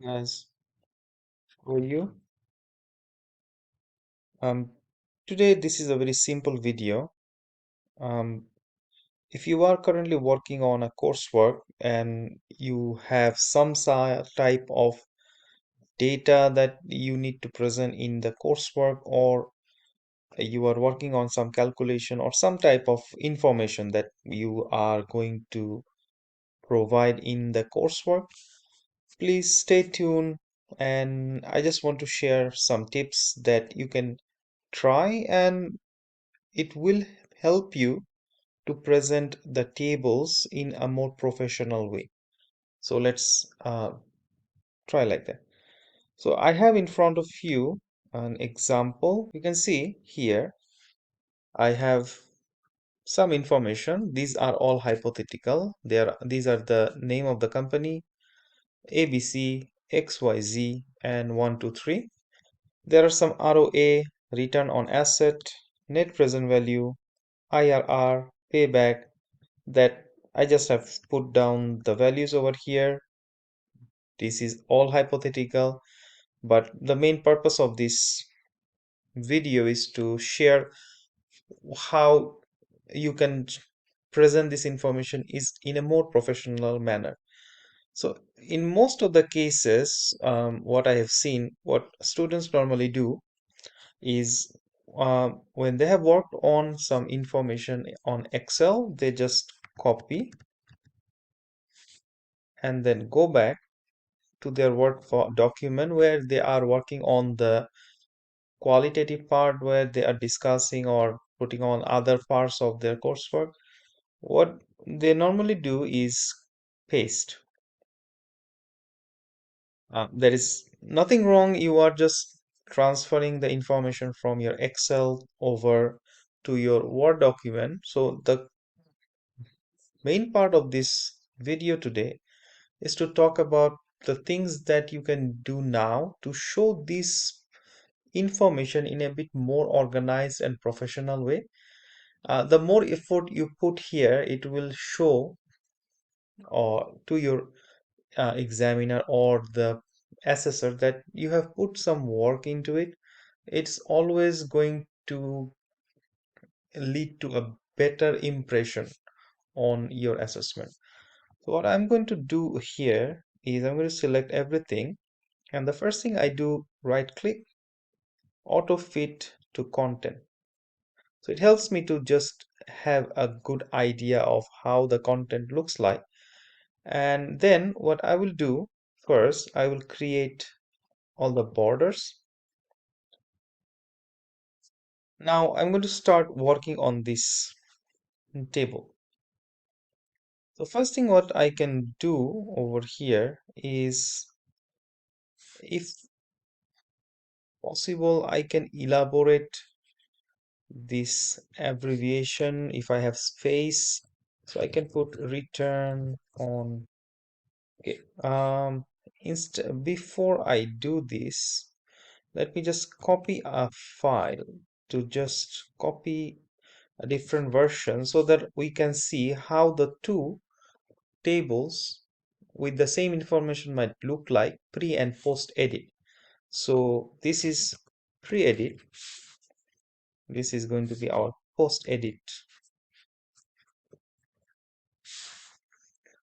Guys, how are you? Um, Today this is a very simple video. Um, if you are currently working on a coursework and you have some type of data that you need to present in the coursework, or you are working on some calculation or some type of information that you are going to provide in the coursework, please stay tuned. And I just want to share some tips that you can try, and it will help you to present the tables in a more professional way. So let's try like that. So I have in front of you an example. You can see here I have some information. These are all hypothetical. These are the name of the company, ABC, XYZ, and 123. There are some ROA, return on asset, net present value, IRR, payback, that I just have put down the values over here. This is all hypothetical, but the main purpose of this video is to share how you can present this information is in a more professional manner. So in most of the cases, what I have seen, what students normally do is when they have worked on some information on Excel, they just copy and then go back to their work for document where they are working on the qualitative part, where they are discussing or putting on other parts of their coursework. What they normally do is paste. There is nothing wrong. You are just transferring the information from your Excel over to your Word document. So the main part of this video today is to talk about the things that you can do now to show this information in a bit more organized and professional way. The more effort you put here, it will show to your examiner or the assessor that you have put some work into it. It's always going to lead to a better impression on your assessment. So what I'm going to do here is I'm going to select everything, and the first thing I do, right click, auto fit to content. So it helps me to just have a good idea of how the content looks like. And then what I will do, first, I will create all the borders. Now I'm going to start working on this table. So first thing what I can do over here is, if possible, I can elaborate this abbreviation if I have space. So I can put return on. Okay. Inst Before I do this, let me just copy a file, to just copy a different version so that we can see how the two tables with the same information might look like pre and post edit. So this is pre-edit. This is going to be our post edit.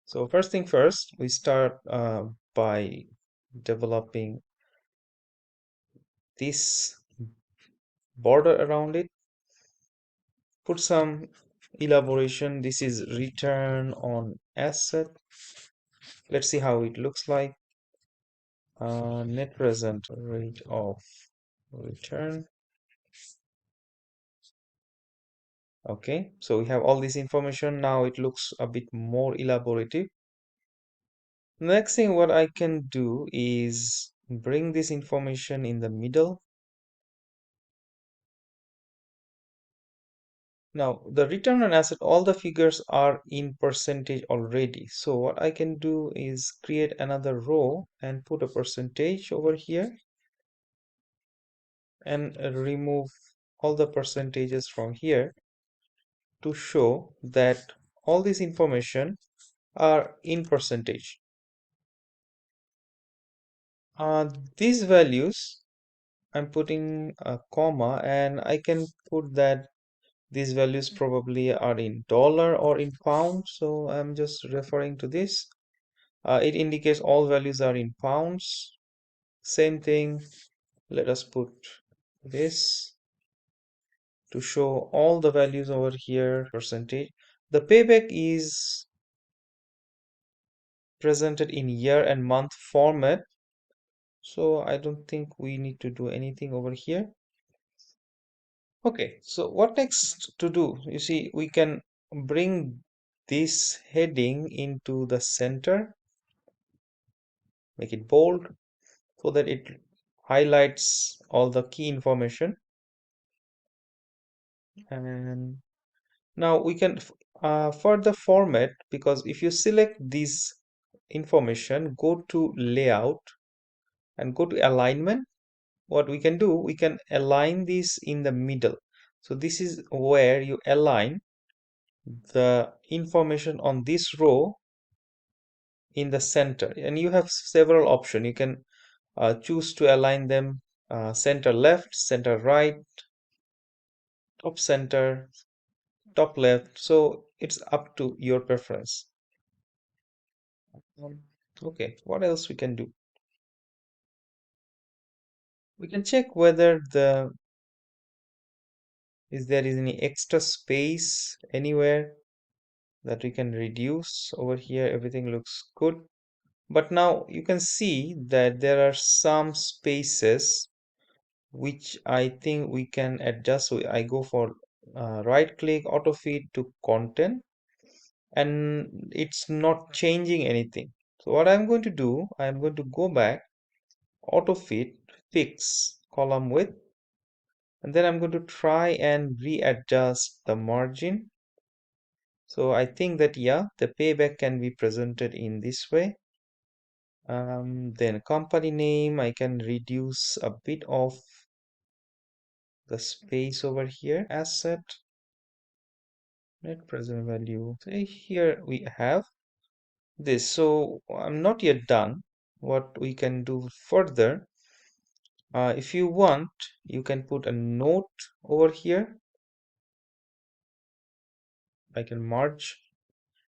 So first thing first, we start by developing this border around it. Put some elaboration. This is return on asset. Let's see how it looks like. Net present rate of return. Okay, so we have all this information. Now it looks a bit more elaborative. Next thing what I can do is bring this information in the middle. Now the return on asset, all the figures are in percentage already. So what I can do is create another row and put a percentage over here, and remove all the percentages from here to show that all this information are in percentage. uh, these values I'm putting a comma, and I can put that these values probably are in dollar or in pound, so I'm just referring to this. It indicates all values are in pounds. Same thing, let us put this to show all the values over here, percentage. The payback is presented in year and month format, so I don't think we need to do anything over here. Okay, so what next to do? You see, we can bring this heading into the center, make it bold so that it highlights all the key information. And now we can further format, because if you select this information, go to layout and go to alignment, what we can do, we can align this in the middle. So this is where you align the information on this row in the center, and you have several options. You can choose to align them center left, center right, top center, top left, so it's up to your preference. Um, okay, what else we can do? We can check whether there is any extra space anywhere that we can reduce. Over here everything looks good, but now you can see that there are some spaces which I think we can adjust. So I go for right click, auto fit to content, and it's not changing anything. So what I'm going to do, I'm going to go back, auto fit, fix column width, and then I'm going to try and readjust the margin. So I think that, yeah, the payback can be presented in this way. Then company name, I can reduce a bit of the space over here. Asset, net present value. So here we have this. So I'm not yet done. What we can do further, if you want, you can put a note over here. I can merge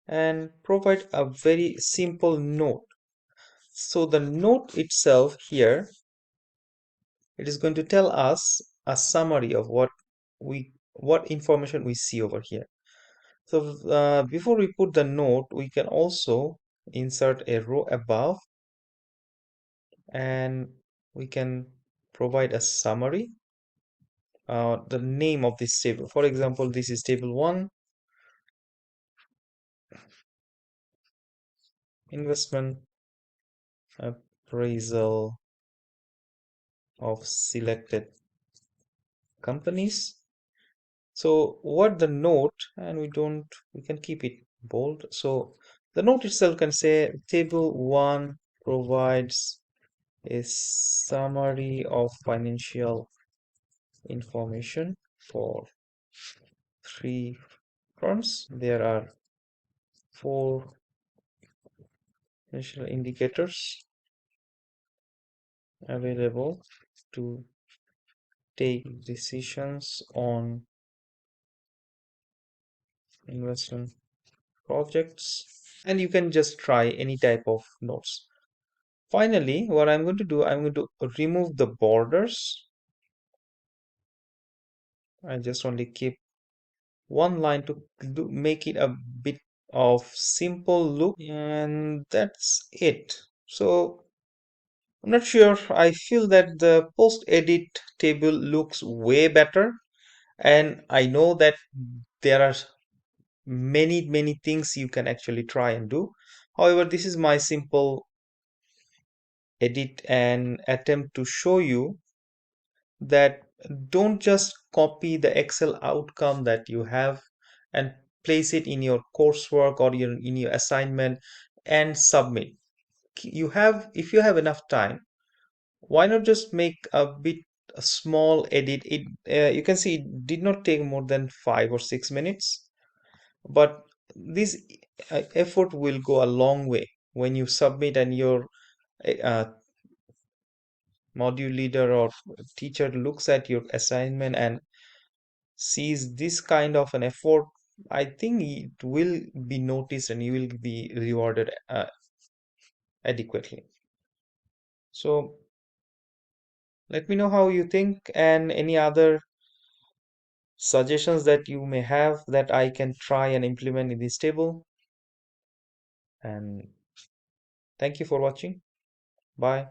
and provide a very simple note. So the note itself here, it is going to tell us a summary of what information we see over here. So before we put the note, we can also insert a row above, and we can provide a summary, the name of this table. For example, this is table 1, investment appraisal of selected companies. So what the note, and we can keep it bold. So the note itself can say table 1 provides a summary of financial information for 3 firms. There are 4 financial indicators available to take decisions on investment projects, and you can just try any type of notes. Finally, what I'm going to do, I'm going to remove the borders. I just only keep one line to make it a bit of simple look, and that's it. So I'm not sure, I feel that the post edit table looks way better, and I know that there are many things you can actually try and do. However, this is my simple edit and attempt to show you that don't just copy the Excel outcome that you have and place it in your coursework or in your assignment and submit. If you have enough time, why not just make a small edit? You can see it did not take more than 5 or 6 minutes, but this effort will go a long way when you submit and your uh, module leader or teacher looks at your assignment and sees this kind of an effort, I think it will be noticed and you will be rewarded adequately. So let me know how you think and any other suggestions that you may have that I can try and implement in this table. And thank you for watching. Bye.